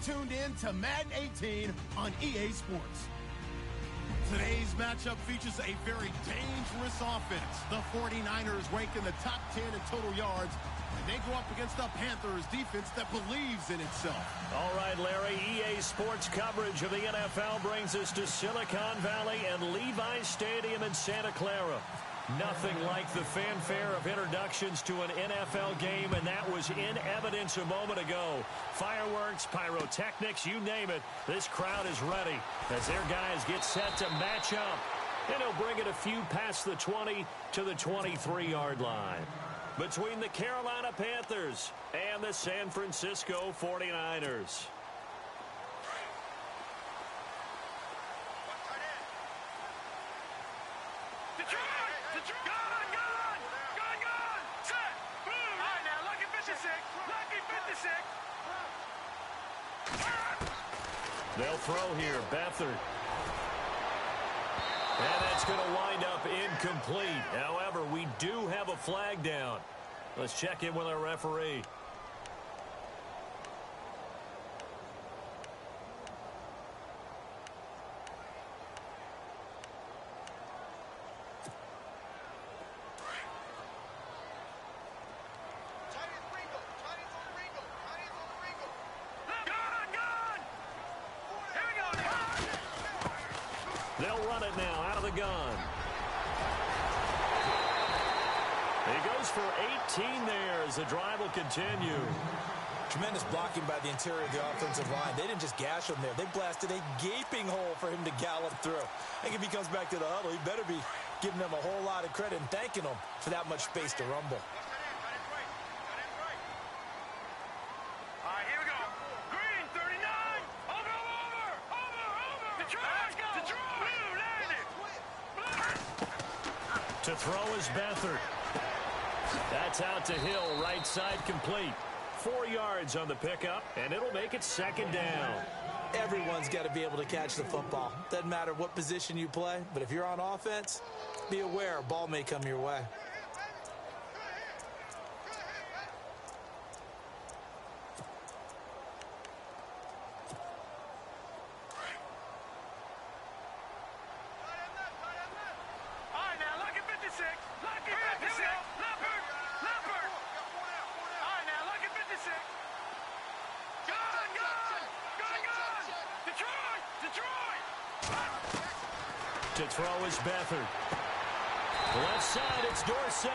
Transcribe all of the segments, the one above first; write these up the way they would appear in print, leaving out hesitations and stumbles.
tuned in to Madden 18 on EA Sports. Today's matchup features a very dangerous offense. The 49ers rank in the top 10 in total yards, and they go up against the Panthers defense that believes in itself. All right, Larry, EA Sports coverage of the NFL brings us to Silicon Valley and Levi's Stadium in Santa Clara. Nothing like the fanfare of introductions to an NFL game, and that was in evidence a moment ago. Fireworks, pyrotechnics, you name it. This crowd is ready as their guys get set to match up. And he'll bring it a few past the 20 to the 23-yard line. Between the Carolina Panthers and the San Francisco 49ers. They'll throw here, Beathard. And that's going to wind up incomplete. However, we do have a flag down. Let's check in with our referee. They'll run it now out of the gun. He goes for 18 there as the drive will continue. Tremendous blocking by the interior of the offensive line. They didn't just gash him there. They blasted a gaping hole for him to gallop through. I think if he comes back to the huddle, he better be giving them a whole lot of credit and thanking them for that much space to rumble. To throw is Beathard. That's out to Hill, right side complete. 4 yards on the pickup, and it'll make it second down. Everyone's got to be able to catch the football. Doesn't matter what position you play, but if you're on offense, be aware a ball may come your way. To throw is Beathard. Left side, it's Dorsett.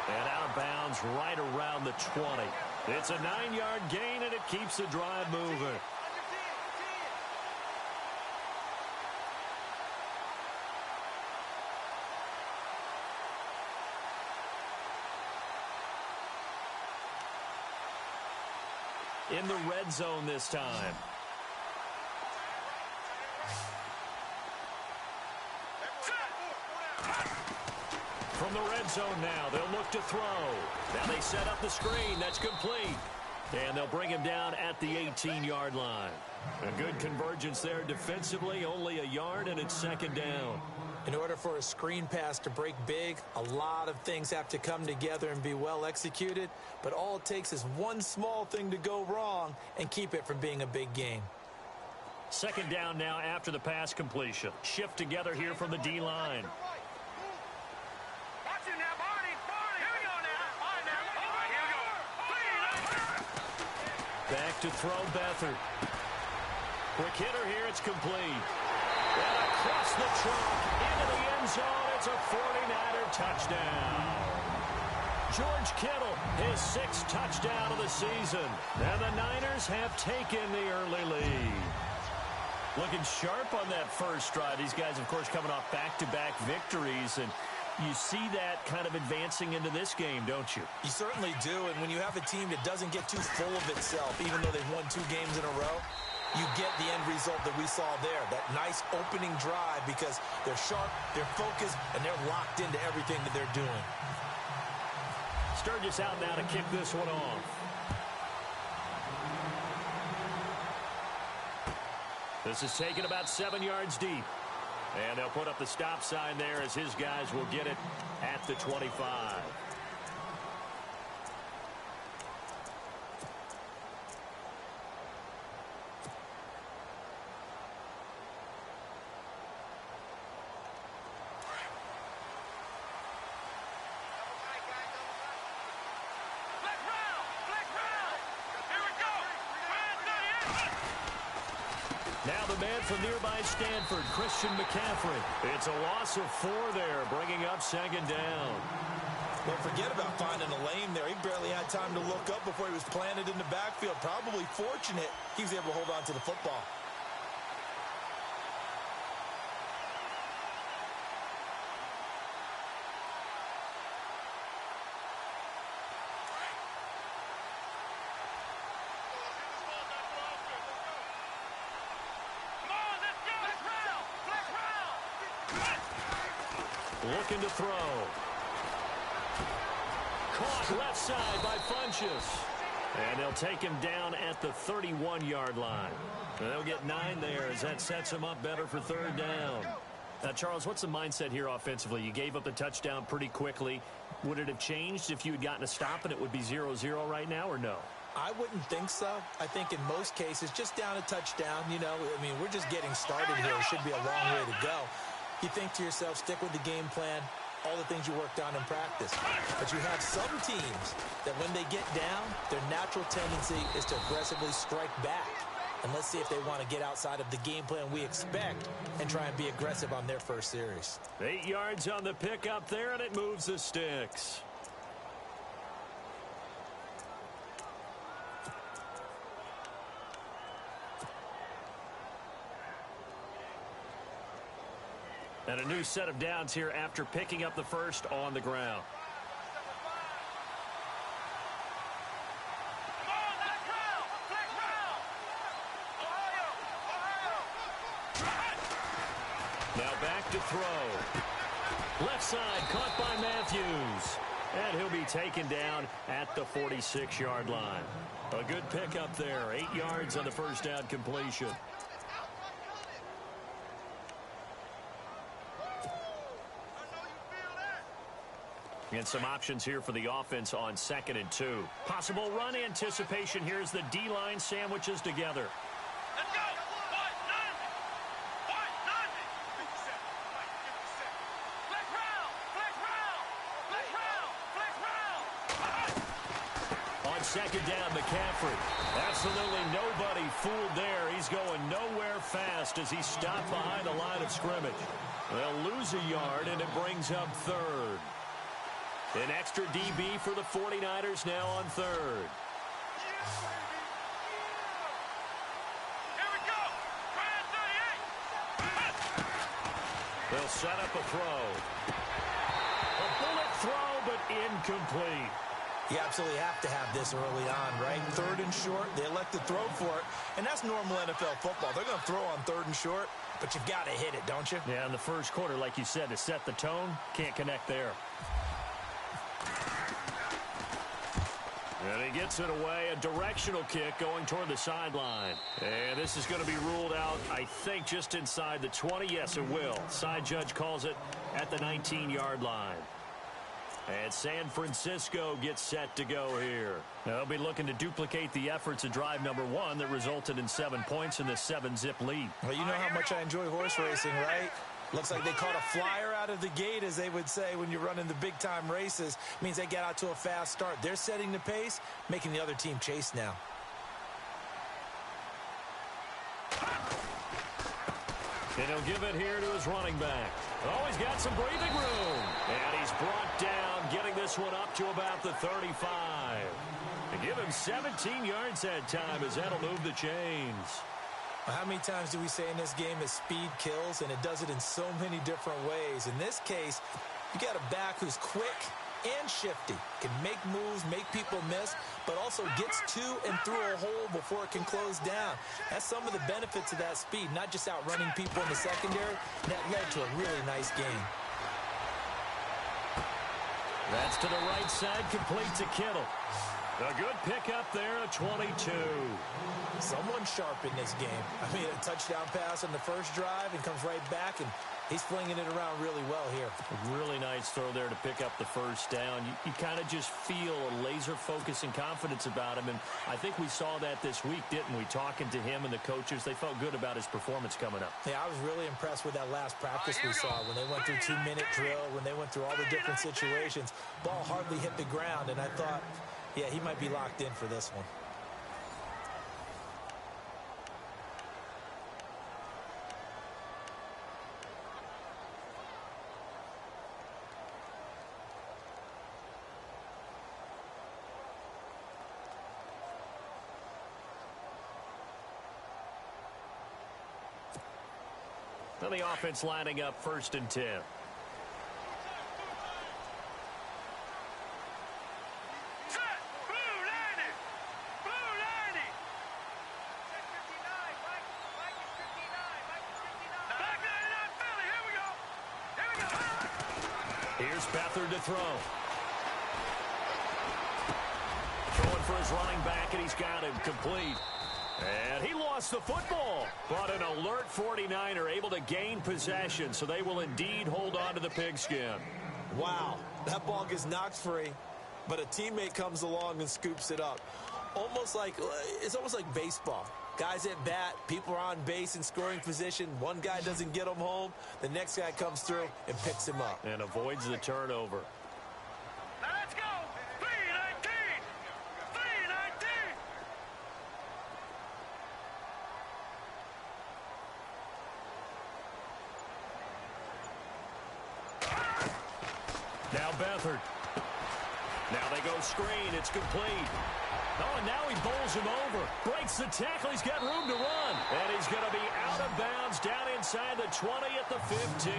And out of bounds right around the 20. It's a 9-yard gain, and it keeps the drive moving. In the red zone this time. From the red zone now, they'll look to throw. Now they set up the screen. That's complete. And they'll bring him down at the 18-yard line. A good convergence there defensively, only a yard, and it's second down. In order for a screen pass to break big, a lot of things have to come together and be well executed. But all it takes is one small thing to go wrong and keep it from being a big game. Second down now after the pass completion. Shift together here from the D-line. Back to throw Beathard. Quick hitter here, it's complete. And across the trunk, into the end zone, it's a 49er touchdown. George Kittle, his 6th touchdown of the season. And the Niners have taken the early lead. Looking sharp on that first drive. These guys, of course, coming off back-to-back victories, and you see that kind of advancing into this game, don't you? You certainly do, and when you have a team that doesn't get too full of itself, even though they've won 2 games in a row, you get the end result that we saw there, that nice opening drive, because they're sharp, they're focused, and they're locked into everything that they're doing. Sturgis out now to kick this one off. This is taken about 7 yards deep. And they'll put up the stop sign there as his guys will get it at the 25. man from nearby Stanford, Christian McCaffrey. It's a loss of 4 there, bringing up second down. Well, forget about finding a lane there. He barely had time to look up before he was planted in the backfield. Probably fortunate he was able to hold on to the football. Looking to throw. Caught left side by Funchess. And they'll take him down at the 31-yard line. They'll get 9 there as that sets him up better for third down. Now, Charles, what's the mindset here offensively? You gave up the touchdown pretty quickly. Would it have changed if you had gotten a stop and it would be 0-0 right now, or no? I wouldn't think so. I think in most cases, just down a touchdown, you know, I mean, we're just getting started here. It should be a long way to go. You think to yourself, stick with the game plan, all the things you worked on in practice. But you have some teams that when they get down, their natural tendency is to aggressively strike back. And let's see if they want to get outside of the game plan we expect and try and be aggressive on their first series. 8 yards on the pickup there, and it moves the sticks. And a new set of downs here after picking up the first on the ground. Now back to throw. Left side caught by Matthews. And he'll be taken down at the 46-yard line. A good pickup there. 8 yards on the first down completion. And some options here for the offense on 2nd and 2. Possible run anticipation here as the D-line sandwiches together. Let's go! On 2nd down, McCaffrey. Absolutely nobody fooled there. He's going nowhere fast as he's stopped behind the line of scrimmage. They'll lose a yard, and it brings up 3rd. An extra DB for the 49ers now on 3rd. Here we go. They'll set up a throw. A bullet throw, but incomplete. You absolutely have to have this early on, right? 3rd and short, they elect to throw for it, and that's normal NFL football. They're going to throw on 3rd and short, but you've got to hit it, don't you? Yeah, in the first quarter, like you said, to set the tone, can't connect there. And he gets it away, a directional kick going toward the sideline. And this is going to be ruled out, I think, just inside the 20. Yes, it will. Side judge calls it at the 19-yard line. And San Francisco gets set to go here. They'll be looking to duplicate the efforts of drive number 1 that resulted in 7 points in this 7-zip lead. Well, you know how much I enjoy horse racing, right? Looks like they caught a flyer out of the gate, as they would say when you're running the big-time races. Means they get out to a fast start. They're setting the pace, making the other team chase now. And he'll give it here to his running back. Oh, he's got some breathing room. And he's brought down, getting this one up to about the 35. And give him 17 yards that time as that'll move the chains. How many times do we say in this game that speed kills, and it does it in so many different ways? In this case, you got a back who's quick and shifty, can make moves, make people miss, but also gets to and through a hole before it can close down. That's some of the benefits of that speed, not just outrunning people in the secondary. That led to a really nice game. That's to the right side, complete to Kittle. A good pickup there, a 22. Someone sharp in this game. I mean, a touchdown pass on the first drive and comes right back, and he's flinging it around really well here. A really nice throw there to pick up the first down. You kind of just feel a laser focus and confidence about him, and I think we saw that this week, didn't we? Talking to him and the coaches, they felt good about his performance coming up. Yeah, I was really impressed with that last practice we saw when they went through 2-minute drill, when they went through all the different situations. Ball hardly hit the ground, and I thought, yeah, he might be locked in for this one. And the offense lining up 1st and 10. Here's Beathard to throw. Throwing for his running back, and he's got him complete. And he lost the football. But an alert 49er able to gain possession, so they will indeed hold on to the pigskin. Wow, that ball gets knocked free, but a teammate comes along and scoops it up. It's almost like baseball. Guys at bat, people are on base in scoring position. One guy doesn't get him home. The next guy comes through and picks him up. And avoids the turnover. Now let's go. 3-19. 3-19. Now Beathard. Now they go screen. It's complete. Oh, and now he bowls him over. Breaks the tackle. He's got room to run. And he's going to be out of bounds down inside the 20 at the 15.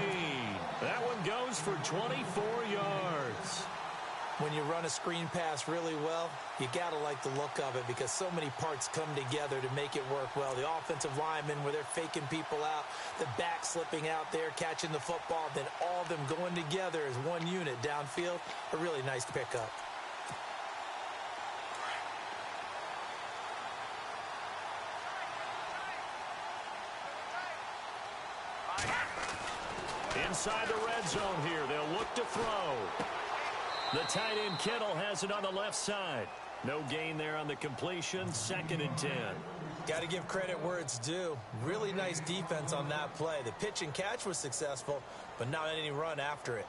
That one goes for 24 yards. When you run a screen pass really well, you got to like the look of it because so many parts come together to make it work well. The offensive linemen, where they're faking people out, the back slipping out there, catching the football, then all of them going together as one unit downfield. A really nice pickup. Inside the red zone here, they'll look to throw. The tight end Kittle has it on the left side. No gain there on the completion. 2nd and 10. Got to give credit where it's due. Really nice defense on that play. The pitch and catch was successful, but not any run after it.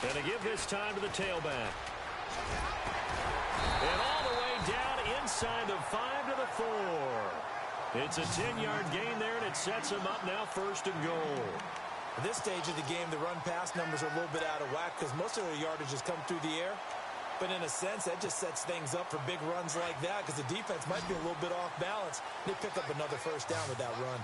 And to give this time to the tailback. And all the way down inside the 5 to the 4. It's a 10-yard gain there, and it sets him up now 1st and goal. At this stage of the game, the run-pass numbers are a little bit out of whack because most of their yardage has come through the air. But in a sense, that just sets things up for big runs like that because the defense might be a little bit off balance. They pick up another 1st down with that run.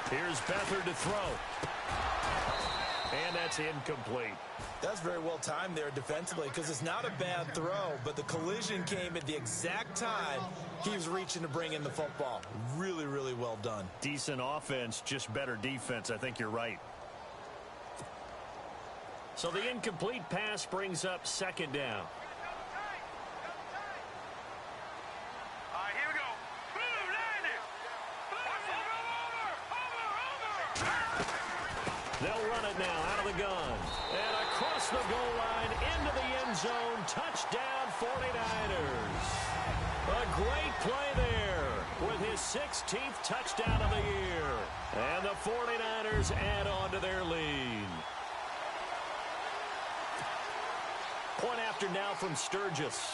Here's Beathard to throw. And that's incomplete. That's very well timed there defensively because it's not a bad throw, but the collision came at the exact time he was reaching to bring in the football. Really, really well done. Decent offense, just better defense. I think you're right. So the incomplete pass brings up 2nd down. They'll run it now out of the gun. And across the goal line into the end zone. Touchdown 49ers. A great play there with his 16th touchdown of the year. And the 49ers add on to their lead. Point after now from Sturgis.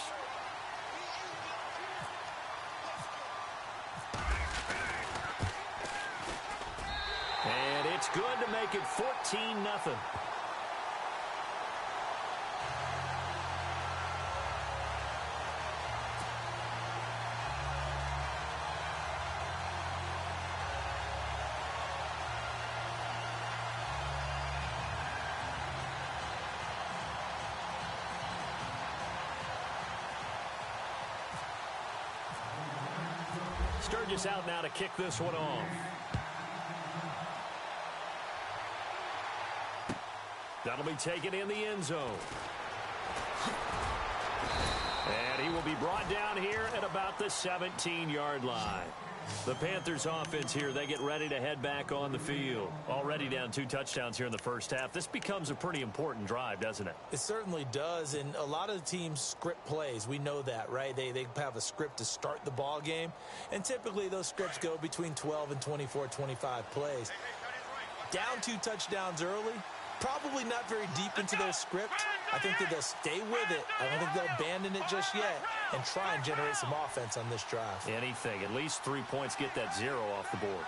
And it's good to make it 14-0. Sturgis out now to kick this one off. That'll be taken in the end zone. And he will be brought down here at about the 17-yard line. The Panthers offense here, they get ready to head back on the field. Already down 2 touchdowns here in the first half. This becomes a pretty important drive, doesn't it? It certainly does, and a lot of the teams script plays. We know that, right? They have a script to start the ball game, and typically those scripts go between 12 and 24, 25 plays. Down 2 touchdowns early, probably not very deep into their script. I think that they'll stay with it. I don't think they'll abandon it just yet and try and generate some offense on this drive. Anything. At least 3 points, get that 0 off the board.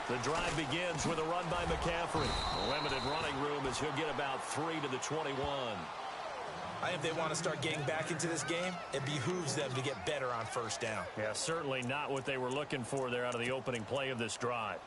The drive begins with a run by McCaffrey. Limited running room as he'll get about 3 to the 21. I think if they want to start getting back into this game, it behooves them to get better on first down. Yeah, certainly not what they were looking for there out of the opening play of this drive.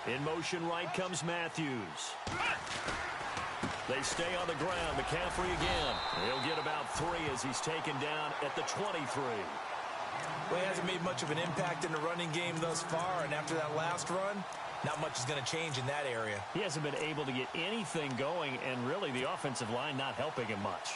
In motion right comes Matthews. They stay on the ground. McCaffrey again. He'll get about 3 as he's taken down at the 23. Well, he hasn't made much of an impact in the running game thus far, and after that last run, not much is going to change in that area. He hasn't been able to get anything going, and really the offensive line not helping him much.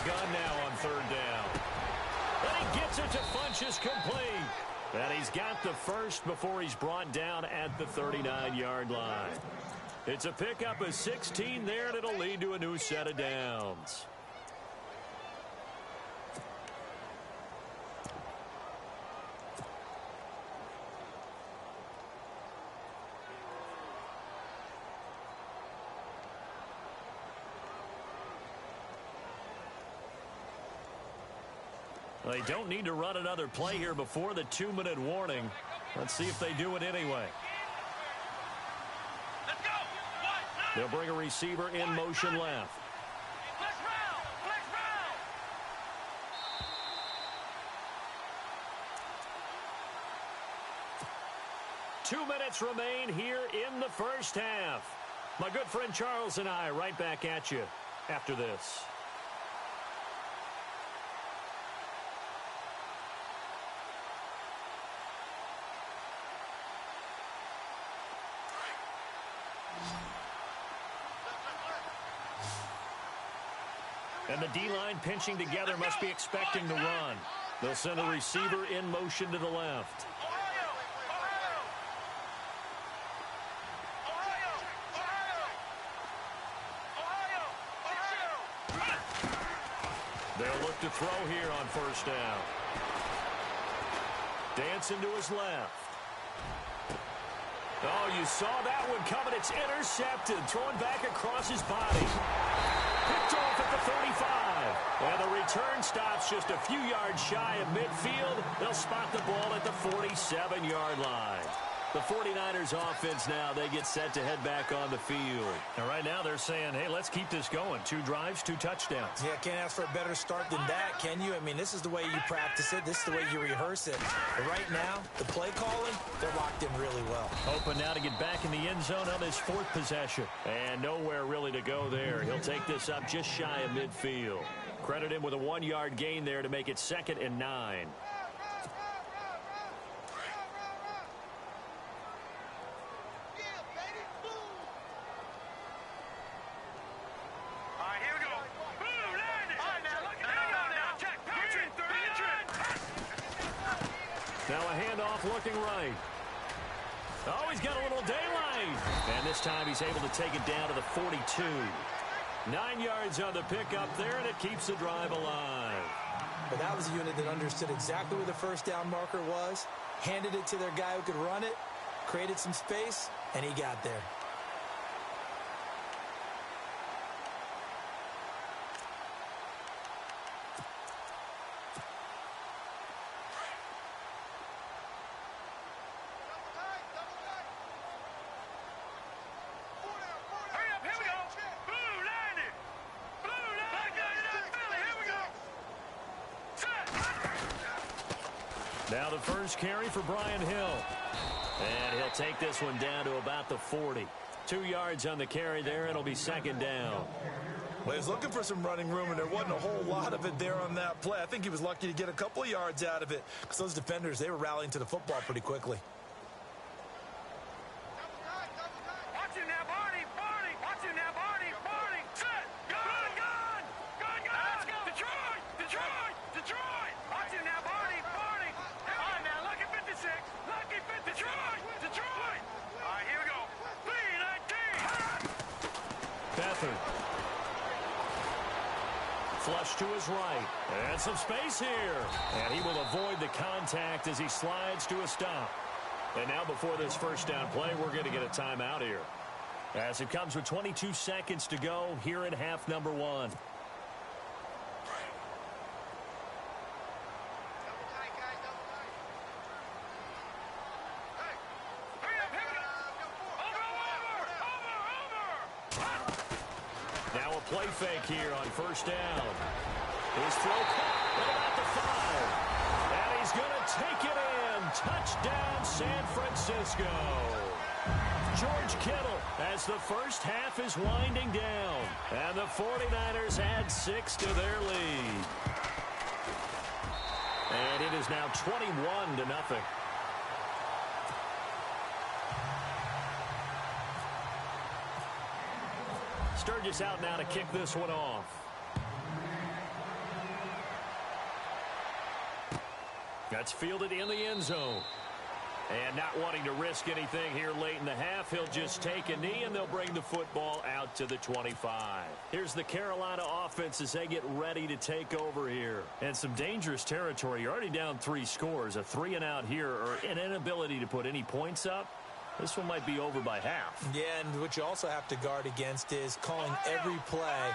Gun now on 3rd down. And he gets it to Funchess complete. And he's got the first before he's brought down at the 39-yard line. It's a pickup of 16 there, and it'll lead to a new set of downs. They don't need to run another play here before the 2-minute warning. Let's see if they do it anyway. They'll bring a receiver in motion left. 2 minutes remain here in the first half. My good friend Charles and I right back at you after this. And the D-line pinching together must be expecting the run. They'll send a receiver in motion to the left. They'll look to throw here on 1st down. Dancing to his left. Oh, you saw that one coming. It's intercepted. Thrown back across his body. Picked off at the 35. And the return stops just a few yards shy of midfield. They'll spot the ball at the 47-yard line. The 49ers offense now, they get set to head back on the field. And right now they're saying, hey, let's keep this going. 2 drives, 2 touchdowns. Yeah, can't ask for a better start than that, can you? I mean, this is the way you practice it. This is the way you rehearse it. But right now, the play calling, they're locked in really well. Hoping now to get back in the end zone on his 4th possession. And nowhere really to go there. He'll take this up just shy of midfield. Credit him with a 1-yard gain there to make it 2nd and 9. Now a handoff looking right. Oh, he's got a little daylight. And this time he's able to take it down to the 42. 9 yards on the pickup there, and it keeps the drive alive. But that was a unit that understood exactly where the 1st down marker was, handed it to their guy who could run it, created some space, and he got there. Now the first carry for Brian Hill. And he'll take this one down to about the 40. 2 yards on the carry there. It'll be second down. Well, he was looking for some running room, and there wasn't a whole lot of it there on that play. I think he was lucky to get a couple of yards out of it because those defenders, they were rallying to the football pretty quickly. Watch him now, Barney. Barney. Watch him now, Barney. Barney. Set. Gun. Gun. Gun. Gun. Let's go. Detroit. Detroit. Detroit. Watch him now, Barney. Barney. All right, now, lucky 56. Lucky 50. Detroit. Detroit. All right, here we go. B-19. Beathard. Flush to his right. And some space here. And he will avoid the contact as he slides to a stop. And now before this first down play, we're going to get a timeout here. As it comes with 22 seconds to go here in half number 1. Now a play fake here on first down. His throw caught at about the 5. And he's going to take it in. Touchdown, San Francisco. George Kittle as the first half is winding down. And the 49ers add 6 to their lead. And it is now 21-0. Sturgis out now to kick this one off. That's fielded in the end zone. And not wanting to risk anything here late in the half, he'll just take a knee and they'll bring the football out to the 25. Here's the Carolina offense as they get ready to take over here. And some dangerous territory. You're already down 3 scores. A 3-and-out here or an inability to put any points up. This one might be over by half. Yeah, and what you also have to guard against is calling every play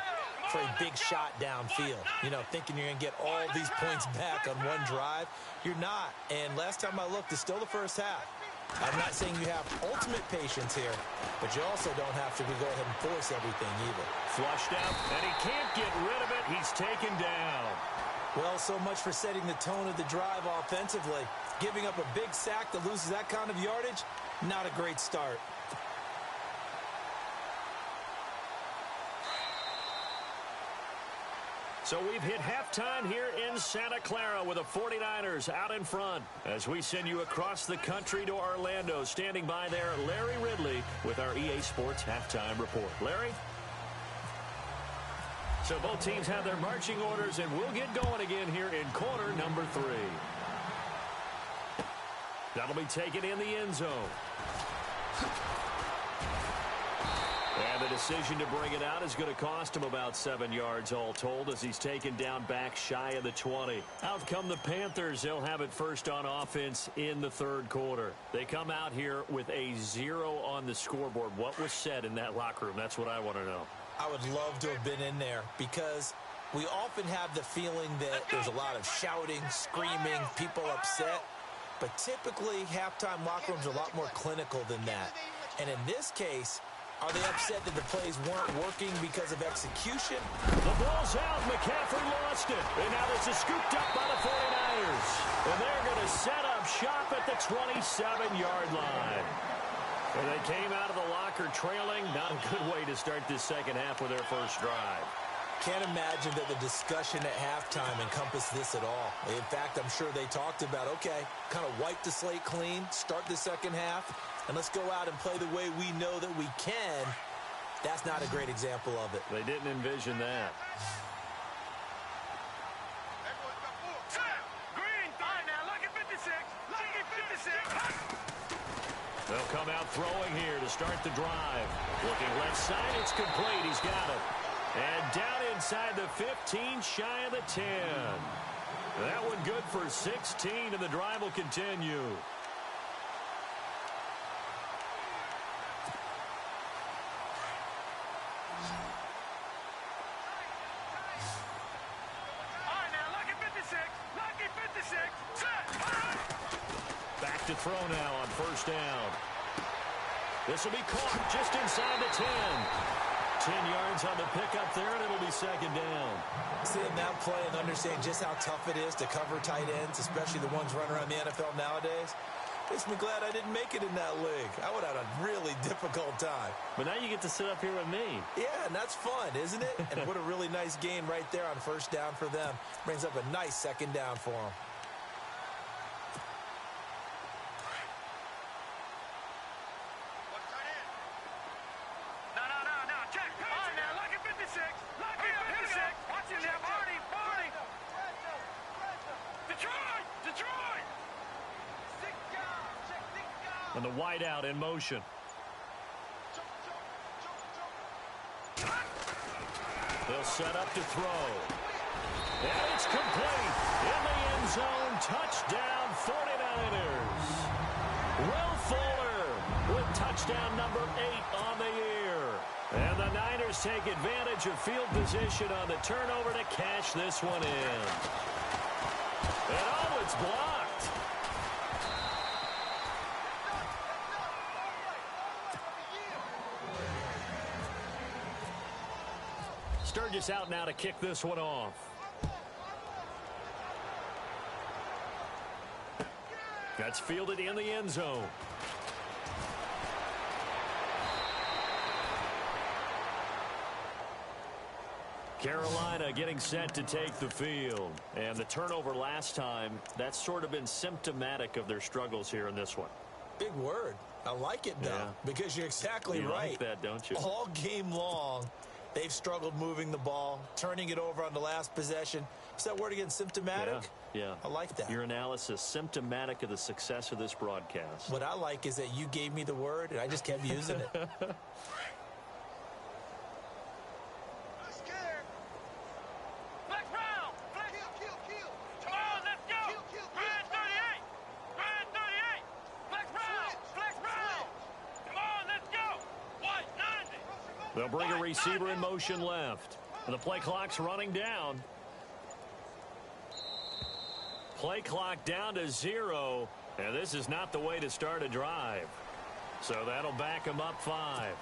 for a big shot downfield. You know, thinking you're going to get all these points back on one drive. You're not. And last time I looked, it's still the first half. I'm not saying you have ultimate patience here, but you also don't have to go ahead and force everything either. Flushed out, and he can't get rid of it. He's taken down. Well, so much for setting the tone of the drive offensively. Giving up a big sack that loses that kind of yardage, not a great start. So we've hit halftime here in Santa Clara with the 49ers out in front. As we send you across the country to Orlando, standing by there, Larry Ridley with our EA Sports Halftime Report. Larry? So both teams have their marching orders, and we'll get going again here in quarter number 3. That'll be taken in the end zone. And the decision to bring it out is going to cost him about 7 yards all told as he's taken down back shy of the 20. Out come the Panthers. They'll have it first on offense in the third quarter. They come out here with a 0 on the scoreboard. What was said in that locker room? That's what I want to know. I would love to have been in there because we often have the feeling that there's a lot of shouting, screaming, people upset. But typically, halftime locker rooms are a lot more clinical than that. And in this case, are they upset that the plays weren't working because of execution? The ball's out. McCaffrey lost it. And now this is scooped up by the 49ers. And they're going to set up shop at the 27-yard line. And they came out of the locker trailing. Not a good way to start this second half with their first drive. Can't imagine that the discussion at halftime encompassed this at all. In fact, I'm sure they talked about, okay, kind of wipe the slate clean, start the second half, and let's go out and play the way we know that we can. That's not a great example of it. They didn't envision that. Green, now, lucky 56. Lucky 56. They'll come out throwing here to start the drive. Looking left side, it's complete. He's got it. And down inside the 15, shy of the 10. That one good for 16, and the drive will continue. All right, now, lucky 56. Lucky 56. Set. Back to throw now on first down. This will be caught just inside the 10. 10 yards on the pickup there, and it'll be second down. Seeing that play and understand just how tough it is to cover tight ends, especially the ones running around the NFL nowadays, makes me glad I didn't make it in that league. I would have had a really difficult time. But now you get to sit up here with me. Yeah, and that's fun, isn't it? And what a really nice gain right there on first down for them. Brings up a nice second down for them. No. Check. All right, now, lock at 56. Lock at 56. Watch him now, Barney. Detroit. And the wideout in motion. They'll set up to throw. And it's complete. In the end zone. Touchdown 49ers. Will Fuller with touchdown number 8 on the year. And the Niners take advantage of field position on the turnover to cash this one in. And it's blocked. Sturgis out now to kick this one off. That's fielded in the end zone. Carolina getting set to take the field. And the turnover last time, that's sort of been symptomatic of their struggles here in this one. Big word. I like it, though, because you're exactly right. You like that, don't you? All game long, they've struggled moving the ball, turning it over on the last possession. Is that word again, symptomatic? Yeah. I like that. Your analysis, symptomatic of the success of this broadcast. What I like is that you gave me the word, and I just kept using it. They'll bring a receiver in motion left. And the play clock's running down. Play clock down to 0. And this is not the way to start a drive. So that'll back them up 5.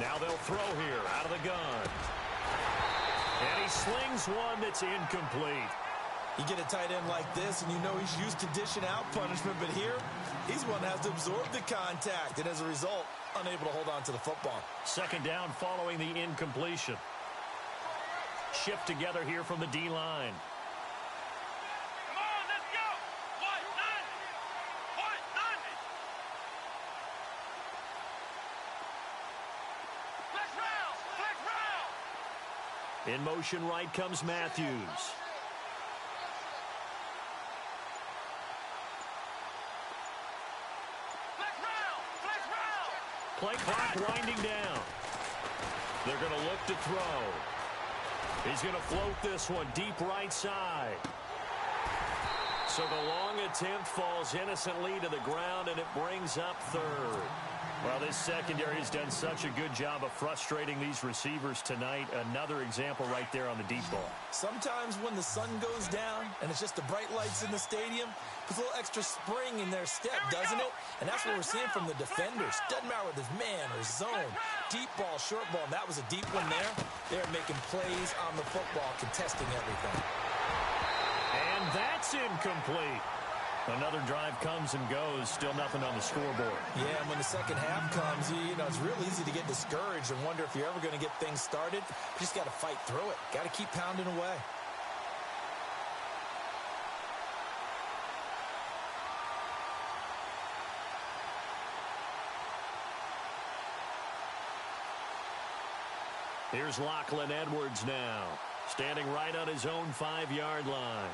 Now they'll throw here out of the gun. And he slings one that's incomplete. You get a tight end like this, and you know he's used to dishing out punishment, but here, he's one that has to absorb the contact, and as a result, unable to hold on to the football. Second down following the incompletion. Shift together here from the D-line. In motion right comes Matthews. Play clock winding down. They're going to look to throw. He's going to float this one deep right side. So the long attempt falls innocently to the ground, and it brings up third. Well, this secondary has done such a good job of frustrating these receivers tonight. Another example right there on the deep ball. Sometimes when the sun goes down and it's just the bright lights in the stadium, puts a little extra spring in their step, doesn't it? And that's what we're seeing from the defenders. Doesn't matter whether it's man or zone, deep ball, short ball. And that was a deep one there. They're making plays on the football, contesting everything. And that's incomplete. Another drive comes and goes, still nothing on the scoreboard. Yeah, and when the second half comes, you know, it's real easy to get discouraged and wonder if you're ever going to get things started. You just got to fight through it. Got to keep pounding away. Here's Lachlan Edwards now, standing right on his own 5-yard line.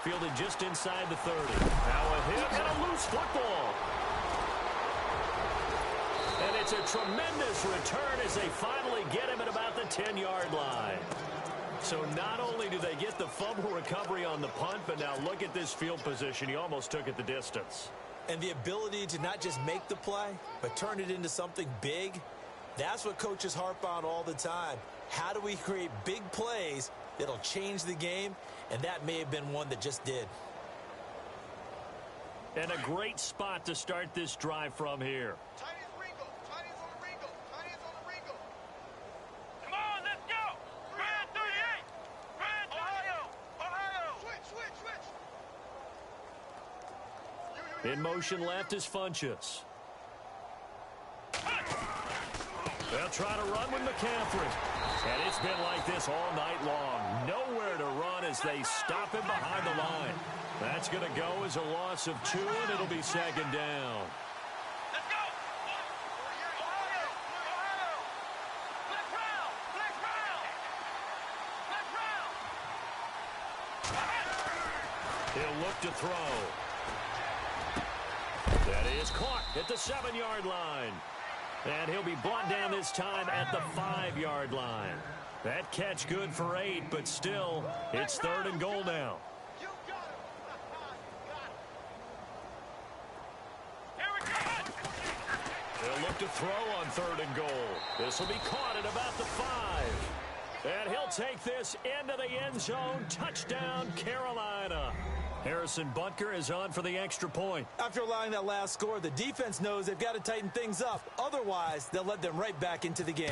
fielded just inside the 30. Now a hit and a loose football. And it's a tremendous return as they finally get him at about the 10-yard line. So not only do they get the fumble recovery on the punt, but now look at this field position. He almost took it the distance. And the ability to not just make the play, but turn it into something big, that's what coaches harp on all the time. How do we create big plays that'll change the game? And that may have been one that just did. And a great spot to start this drive from here. Come on, let's go. Red 38. Red Ohio. Ohio. Switch. In motion left is Funchess. They'll try to run with McCaffrey. And it's been like this all night long. Nowhere to run as they stop him behind the line. That's going to go as a loss of 2, and it'll be second down. Let's go. Ohio. Ohio. Flex round. Flex round. Flex round. He'll look to throw. That is caught at the 7-yard line. And he'll be brought down this time at the 5-yard line. That catch good for 8, but still, it's 3rd and goal now. You got him. Here we go. He'll look to throw on 3rd and goal. This will be caught at about the 5. And he'll take this into the end zone. Touchdown, Carolina. Harrison Butker is on for the extra point. After allowing that last score, the defense knows they've got to tighten things up. Otherwise, they'll let them right back into the game.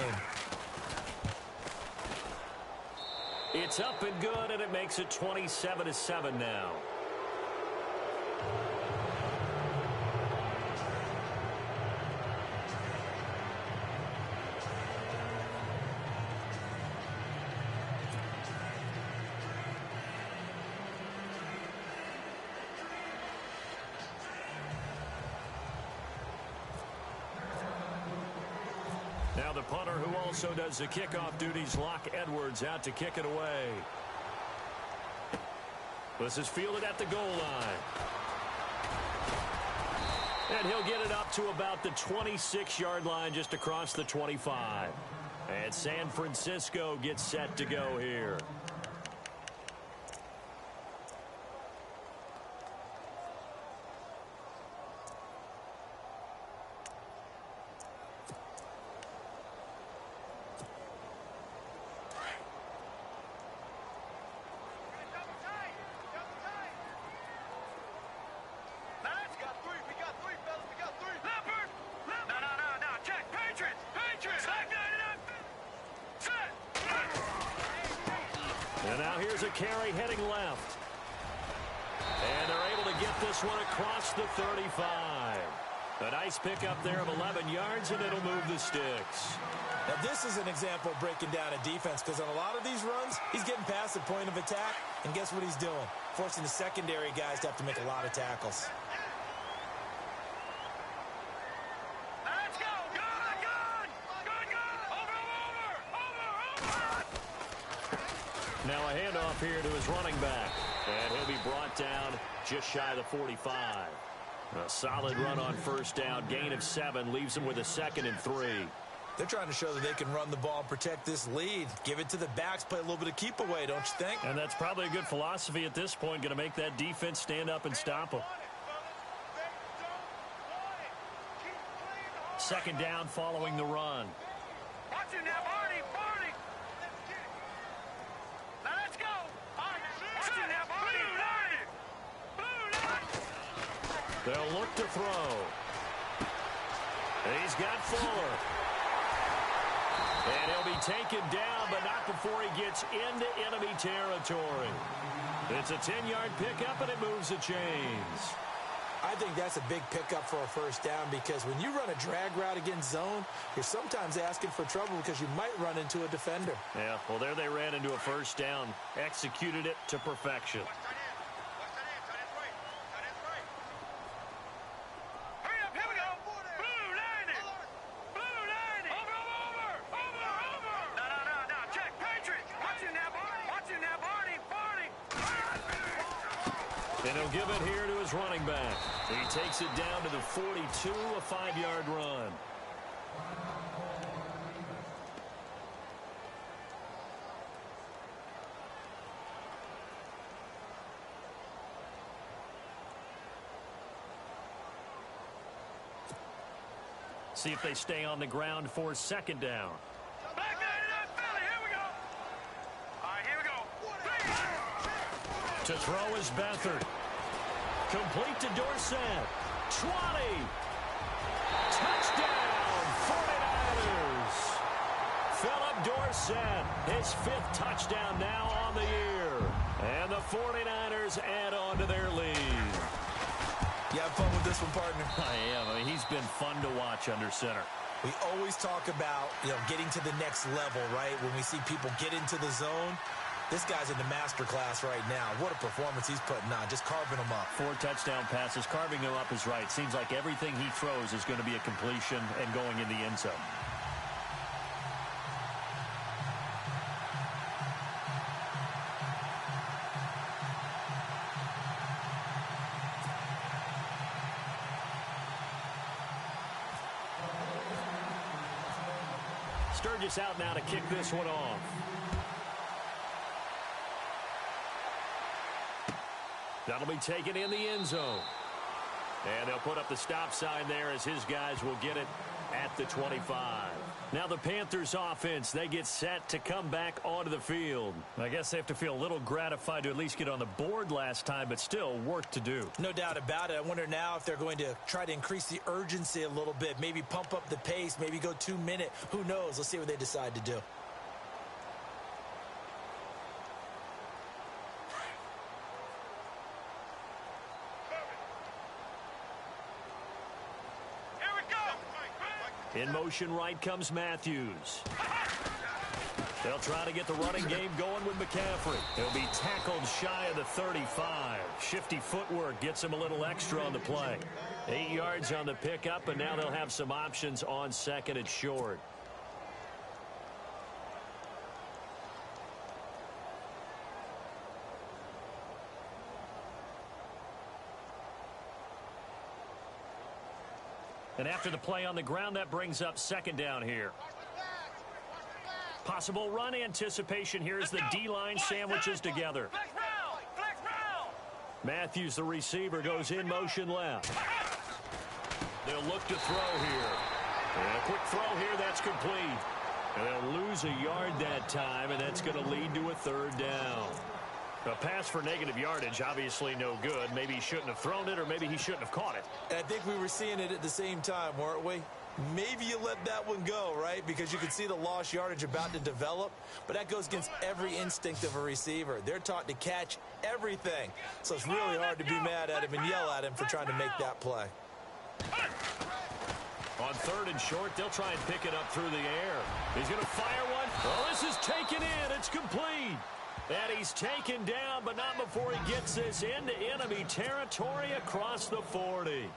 It's up and good, and it makes it 27-7 now. Now the punter who also does the kickoff duties, Locke Edwards, out to kick it away. This is fielded at the goal line. And he'll get it up to about the 26-yard line, just across the 25. And San Francisco gets set to go here. And now here's a carry heading left. And they're able to get this one across the 35. A nice pickup there of 11 yards, and it'll move the sticks. Now, this is an example of breaking down a defense, because on a lot of these runs, he's getting past the point of attack, and guess what he's doing? Forcing the secondary guys to have to make a lot of tackles. Let's go. Good, good. Good, good. Over. Now a handoff here to his running back. And he'll be brought down just shy of the 45. A solid run on first down. Gain of 7 leaves him with a 2nd and 3. They're trying to show that they can run the ball and protect this lead. Give it to the backs, play a little bit of keep away, don't you think? And that's probably a good philosophy at this point. Going to make that defense stand up and stop them. 2nd down following the run. Watch it now, Barney. Barney. Now let's go. Watch it now, Barney. They'll look to throw. He's got Fuller. And he'll be taken down, but not before he gets into enemy territory. It's a 10-yard pickup, and it moves the chains. I think that's a big pickup for a first down, because when you run a drag route against zone, you're sometimes asking for trouble because you might run into a defender. Yeah, well, there they ran into a first down. Executed it to perfection. And he'll give it here to his running back. He takes it down to the 42, a 5-yard run. See if they stay on the ground for second down. Back there to that Philly. Here we go. All right, here we go. To throw is Beathard. Complete to Dorsett. 20. Touchdown, 49ers. Philip Dorsett, his 5th touchdown now on the year. And the 49ers add on to their lead. You have fun with this one, partner? I am. I mean, he's been fun to watch under center. We always talk about, getting to the next level, right? When we see people get into the zone, this guy's in the master class right now. What a performance he's putting on, just carving them up. 4 touchdown passes, carving him up is right. Seems like everything he throws is going to be a completion and going in the end zone. Sturgis out now to kick this one off. That'll be taken in the end zone. And they'll put up the stop sign there as his guys will get it at the 25. Now the Panthers offense, they get set to come back onto the field. I guess they have to feel a little gratified to at least get on the board last time, but still work to do. No doubt about it. I wonder now if they're going to try to increase the urgency a little bit, maybe pump up the pace, maybe go 2-minute. Who knows? Let's see what they decide to do. In motion right comes Matthews. They'll try to get the running game going with McCaffrey. He'll be tackled shy of the 35. Shifty footwork gets him a little extra on the play. 8 yards on the pickup, and now they'll have some options on second and short. And after the play on the ground, that brings up second down here. Possible run anticipation here as the D-line sandwiches together. Matthews, the receiver, goes in motion left. They'll look to throw here. And a quick throw here, that's complete. And they'll lose a yard that time, and that's going to lead to a third down. A pass for negative yardage, obviously no good. Maybe he shouldn't have thrown it, or maybe he shouldn't have caught it. And I think we were seeing it at the same time, weren't we? Maybe you let that one go, right? Because you can see the lost yardage about to develop. But that goes against every instinct of a receiver. They're taught to catch everything. So it's really hard to be mad at him and yell at him for trying to make that play. On third and short, they'll try and pick it up through the air. He's going to fire one. Oh, this is taken in. It's complete. And he's taken down, but not before he gets this into enemy territory across the 40.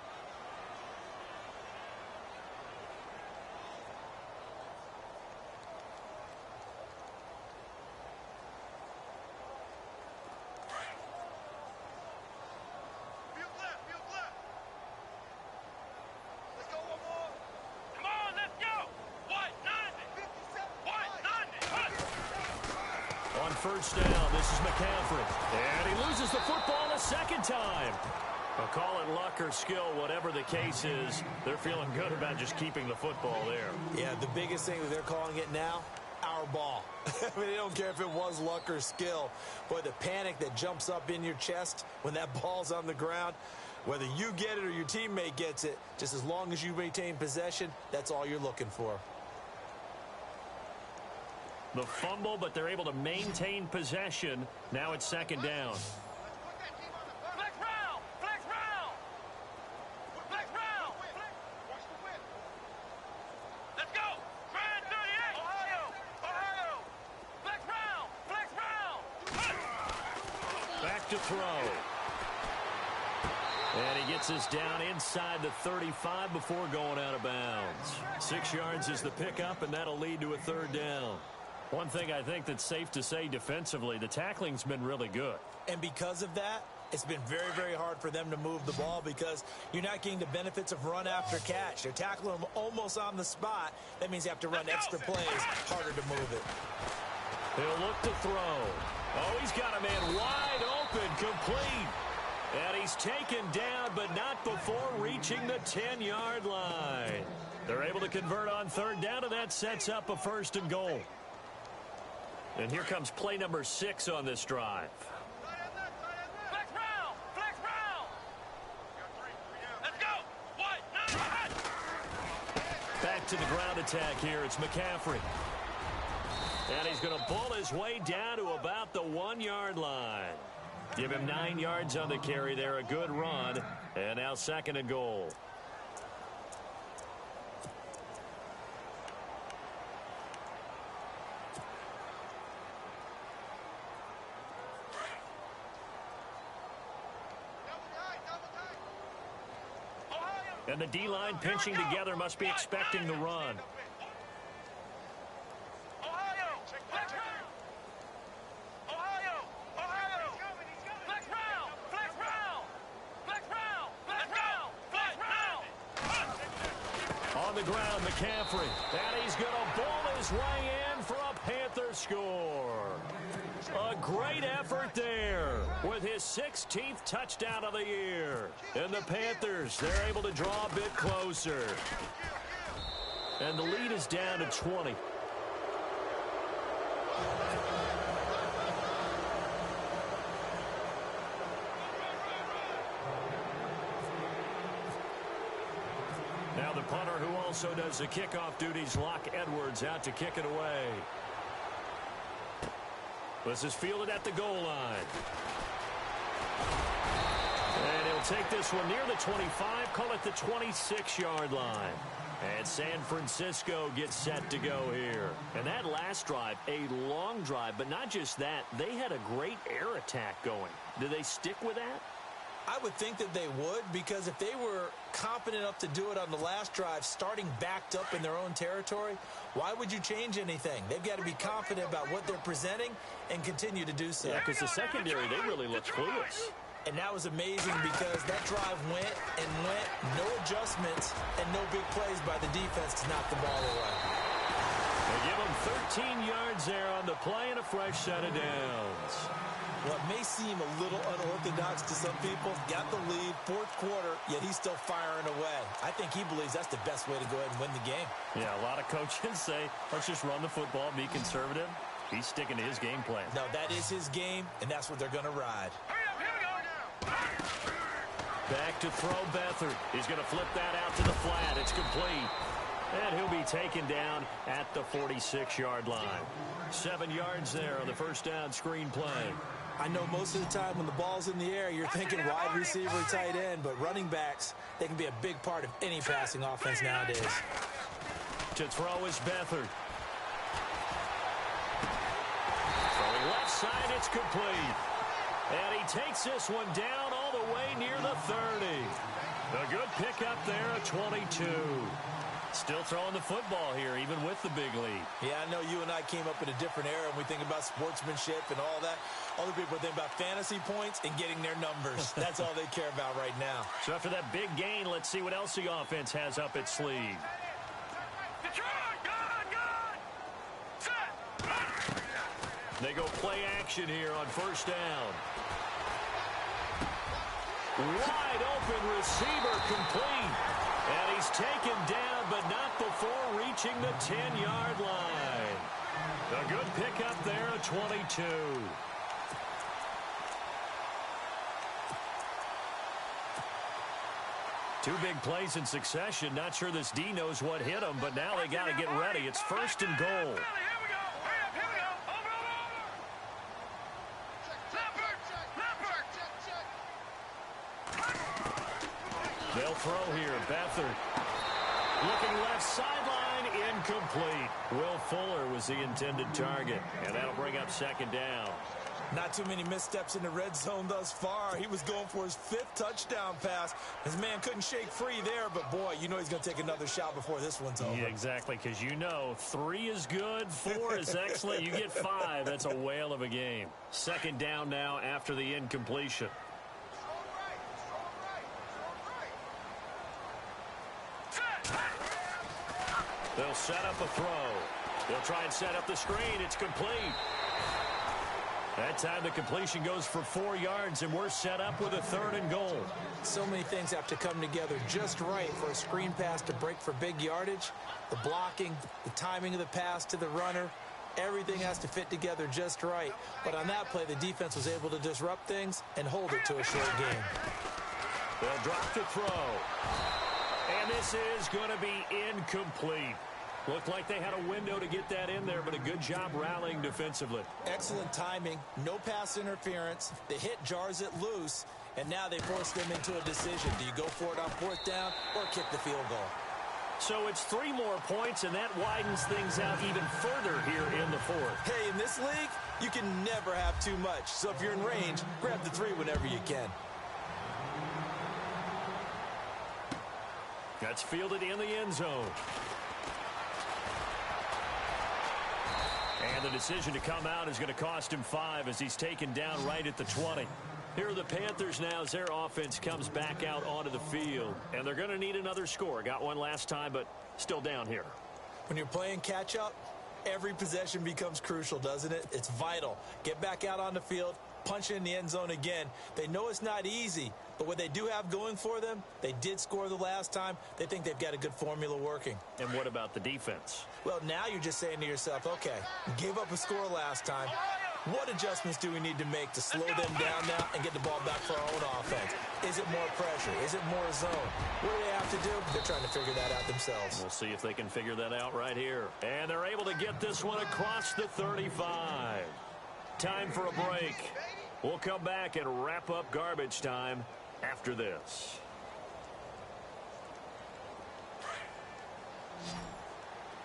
First down, this is McCaffrey. And he loses the football a second time. I'll call it luck or skill, whatever the case is. They're feeling good about just keeping the football there. Yeah, the biggest thing that they're calling it now, our ball. I mean, they don't care if it was luck or skill. Boy, the panic that jumps up in your chest when that ball's on the ground, whether you get it or your teammate gets it, just as long as you maintain possession, that's all you're looking for. The fumble, but they're able to maintain possession. Now it's second down. Flex round! Flex round! Flex round! Let's go! Grand 38! Ohio! Ohio! Flex round! Flex round! Back to throw. And he gets us down inside the 35 before going out of bounds. 6 yards is the pickup, and that'll lead to a third down. One thing I think that's safe to say defensively, the tackling's been really good. And because of that, It's been very, very hard for them to move the ball because you're not getting the benefits of run after catch. They're tackling them almost on the spot. That means you have to run extra plays, harder to move it. He'll look to throw. Oh, he's got a man wide open, complete. And he's taken down, but not before reaching the 10-yard line. They're able to convert on third down, and that sets up a 1st and goal. And here comes play number 6 on this drive. Flex round! Flex round! Let's go! What? Back to the ground attack here. It's McCaffrey. And he's going to pull his way down to about the 1-yard line. Give him 9 yards on the carry there. A good run. And now 2nd and goal. And the D-line pinching together must be expecting the run. Ohio! Flex round! Ohio! Ohio! Flex round! Flex round! Flex round! Flex round! Flex round! On the ground, McCaffrey. And he's going to bowl his way in for a Panther score. A great effort there with his 16th touchdown of the year. And the Panthers, they're able to draw a bit closer. And the lead is down to 20. Now the punter, who also does the kickoff duties, Locke Edwards, out to kick it away. This is fielded at the goal line. And he'll take this one near the 25, call it the 26-yard line. And San Francisco gets set to go here. And that last drive, a long drive, but not just that, they had a great air attack going. Do they stick with that? I would think that they would, because if they were confident enough to do it on the last drive, starting backed up in their own territory, why would you change anything? They've got to be confident about what they're presenting and continue to do so. Yeah, because the secondary, they really look clueless. And that was amazing because that drive went and went, no adjustments, and no big plays by the defense to knock the ball away. They give him 13 yards there on the play and a fresh set of downs. Well, it may seem a little unorthodox to some people. Got the lead, 4th quarter, yet he's still firing away. I think he believes that's the best way to go ahead and win the game. Yeah, a lot of coaches say, let's just run the football, be conservative. He's sticking to his game plan. No, that is his game, and that's what they're going to ride. Back to throw Beathard. He's going to flip that out to the flat. It's complete. And he'll be taken down at the 46-yard line. 7 yards there on the first down screen play. I know most of the time when the ball's in the air, you're thinking wide receiver, tight end, but running backs, they can be a big part of any passing offense nowadays. To throw is Beathard. Throwing left side, it's complete. And he takes this one down all the way near the 30. A good pickup there at 22. Still throwing the football here, even with the big lead. Yeah, I know you and I came up in a different era, and we think about sportsmanship and all that. Other people think about fantasy points and getting their numbers. That's all they care about right now. So after that big gain, let's see what else the offense has up its sleeve. They go play action here on first down. Wide open receiver complete. And he's taken down, but not before reaching the 10-yard line. A good pickup there at 22. Two big plays in succession. Not sure this D knows what hit him, but now they got to get ready. It's 1st and goal. They'll throw here. Beathard looking left sideline, incomplete. Will Fuller was the intended target, and that'll bring up 2nd down. Not too many missteps in the red zone thus far. He was going for his 5th touchdown pass. His man couldn't shake free there, but boy, you know he's going to take another shot before this one's over. Yeah, exactly, because you know 3 is good, 4 is excellent. You get 5. That's a whale of a game. 2nd down now after the incompletion. They'll set up a throw. They'll try and set up the screen. It's complete. That time the completion goes for 4 yards, and we're set up with a 3rd and goal. So many things have to come together just right for a screen pass to break for big yardage. The blocking, the timing of the pass to the runner, everything has to fit together just right. But on that play, the defense was able to disrupt things and hold it to a short game. They'll drop the throw. And this is going to be incomplete. Looked like they had a window to get that in there, but a good job rallying defensively. Excellent timing, no pass interference. The hit jars it loose, and now they force them into a decision. Do you go for it on 4th down or kick the field goal? So it's 3 more points, and that widens things out even further here in the 4th. Hey, in this league, you can never have too much. So if you're in range, grab the 3 whenever you can. That's fielded in the end zone. And the decision to come out is going to cost him 5 as he's taken down right at the 20. Here are the Panthers now as their offense comes back out onto the field. And they're going to need another score. Got one last time, but still down here. When you're playing catch-up, every possession becomes crucial, doesn't it? It's vital. Get back out on the field, punch in the end zone again. They know it's not easy, but what they do have going for them, they did score the last time. They think they've got a good formula working. And what about the defense? Well, now you're just saying to yourself, okay, we gave up a score last time. What adjustments do we need to make to slow them down now and get the ball back for our own offense? Is it more pressure? Is it more zone? What do they have to do? They're trying to figure that out themselves. We'll see if they can figure that out right here. And they're able to get this one across the 35. Time for a break. We'll come back and wrap up garbage time after this.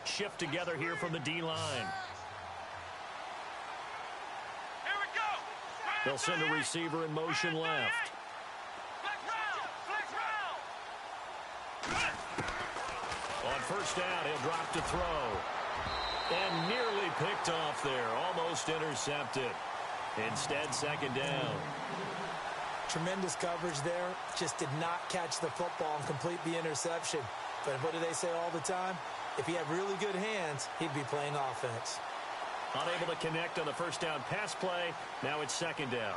Shift together here from the D-line. They'll send a receiver in motion left. On 1st down, he'll drop to throw. And nearly picked off there. Almost intercepted. Instead, 2nd down. Tremendous coverage there. Just did not catch the football and complete the interception. But what do they say all the time? If he had really good hands, he'd be playing offense. Unable to connect on the 1st down pass play. Now it's 2nd down.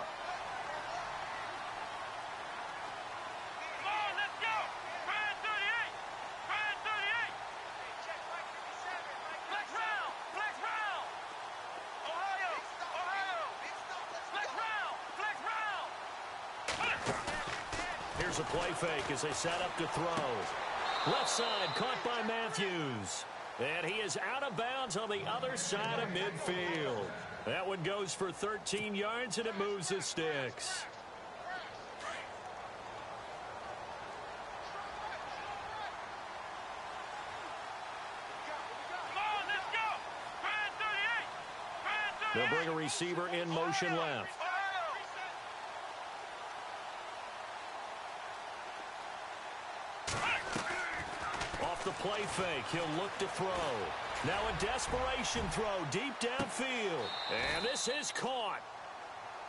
Come on, let's go. Brand 38. Brand 38. Check Mike 57. Flex round. Flex round. Ohio. Ohio. Flex round. Flex round. Here's a play fake as they set up to throw. Left side caught by Matthews. And he is out of bounds on the other side of midfield. That one goes for 13 yards, and it moves the sticks. Come on, let's go. Brand 38. Brand 38. They'll bring a receiver in motion left. The play fake. He'll look to throw. Now a desperation throw deep downfield. And this is caught.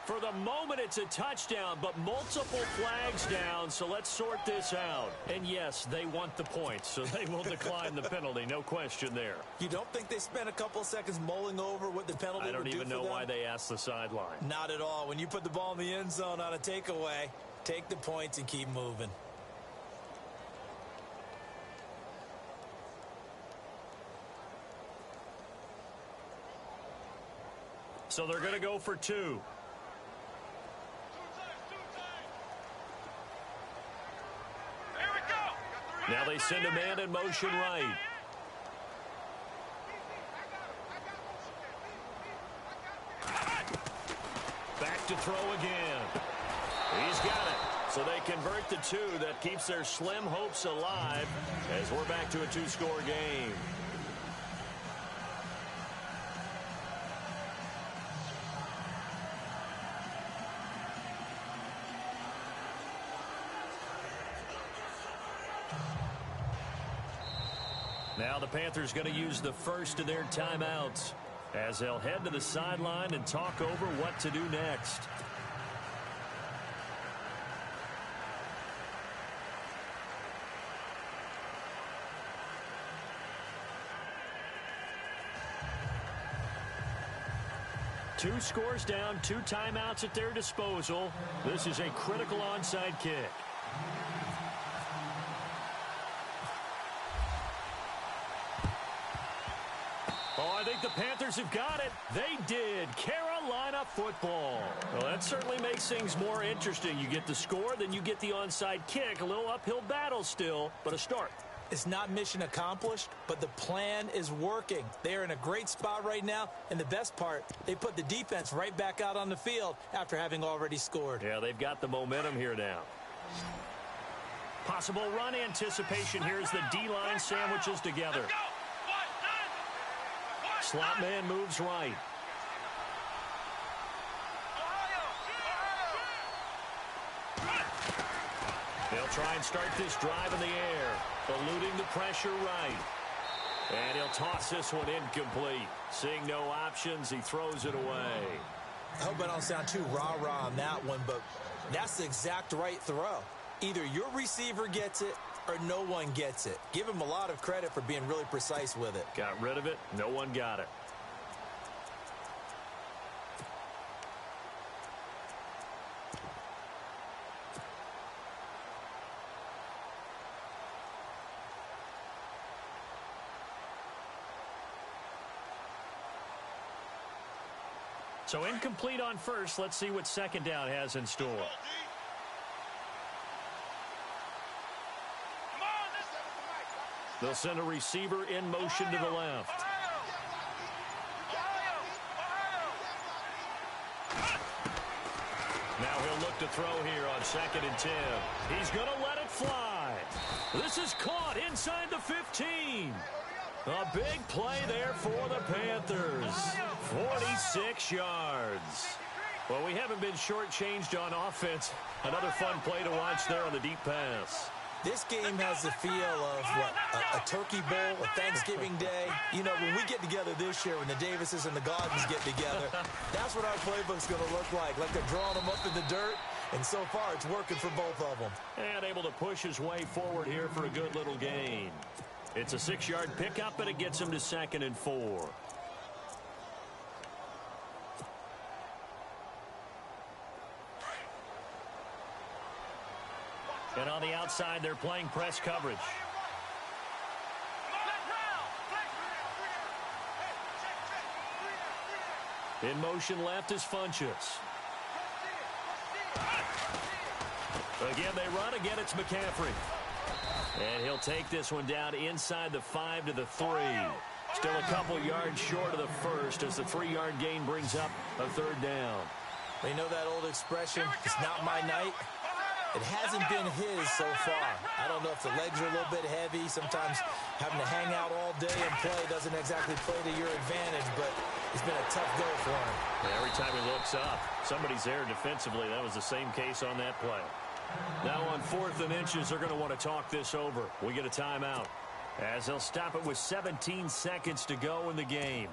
For the moment, it's a touchdown, but multiple flags down, so let's sort this out. And yes, they want the points, so they will decline the penalty. No question there. You don't think they spent a couple seconds mulling over what the penalty would do for them? I don't even know why they asked the sideline. Not at all. When you put the ball in the end zone on a takeaway, take the points and keep moving. So they're going to go for 2. Now they send a man in motion right. Back to throw again. He's got it. So they convert the 2. That keeps their slim hopes alive as we're back to a 2-score game. Now the Panthers going to use the first of their timeouts as they'll head to the sideline and talk over what to do next. 2 scores down, 2 timeouts at their disposal. This is a critical onside kick. Oh, I think the Panthers have got it. They did. Carolina football. Well, that certainly makes things more interesting. You get the score, then you get the onside kick. A little uphill battle still, but a start. It's not mission accomplished, but the plan is working. They are in a great spot right now, and the best part, they put the defense right back out on the field after having already scored. Yeah, they've got the momentum here now. Possible run anticipation here as the D-line sandwiches together. Slot man moves right. They'll try and start this drive in the air, eluding the pressure right. And he'll toss this one incomplete. Seeing no options, he throws it away. I hope I don't sound too rah-rah on that one, but that's the exact right throw. Either your receiver gets it or no one gets it. Give him a lot of credit for being really precise with it. Got rid of it. No one got it. So incomplete on first. Let's see what second down has in store. They'll send a receiver in motion to the left. Now he'll look to throw here on 2nd and 10. He's going to let it fly. This is caught inside the 15. A big play there for the Panthers. 46 yards. Well, we haven't been shortchanged on offense. Another fun play to watch there on the deep pass. This game has the feel of, what, a turkey bowl, a Thanksgiving day. You know, when we get together this year, when the Davises and the Gardens get together, that's what our playbook's going to look like they're drawing them up in the dirt. And so far, it's working for both of them. And able to push his way forward here for a good little gain. It's a 6-yard pickup, and it gets him to 2nd and 4. And on the outside, they're playing press coverage. In motion left is Funchess. Again, they run. Again, it's McCaffrey. And he'll take this one down inside the 5 to the 3. Still a couple yards short of the first as the 3-yard gain brings up a 3rd down. They know that old expression, it's not my night. It hasn't been his so far. I don't know if the legs are a little bit heavy. Sometimes having to hang out all day and play doesn't exactly play to your advantage, but it's been a tough go for him. And every time he looks up, somebody's there defensively. That was the same case on that play. Now on 4th and inches, they're going to want to talk this over. We get a timeout as they'll stop it with 17 seconds to go in the game.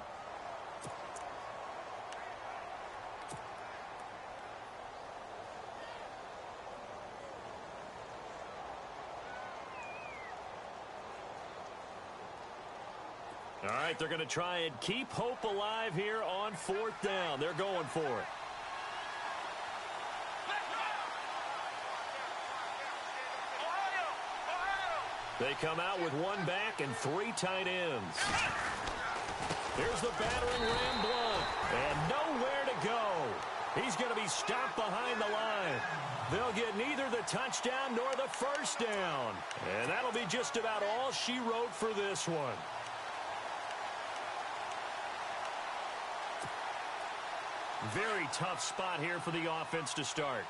All right, they're going to try and keep hope alive here on 4th down. They're going for it. They come out with 1 back and 3 tight ends. Here's the battering ram Blunt, and nowhere to go. He's going to be stopped behind the line. They'll get neither the touchdown nor the 1st down. And that'll be just about all she wrote for this one. Very tough spot here for the offense to start.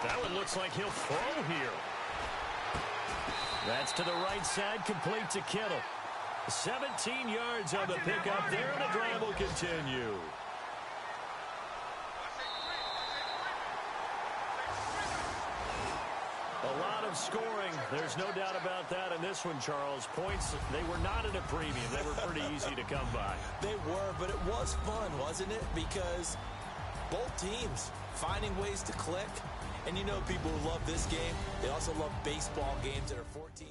That one looks like he'll throw here. That's to the right side, complete to Kittle. 17 yards on the pickup there, and the drive will continue. A lot of of scoring. There's no doubt about that in this one, Charles. Points, they were not at a premium. They were pretty easy to come by. They were, but it was fun, wasn't it? Because both teams finding ways to click. And you know people who love this game, they also love baseball games that are 14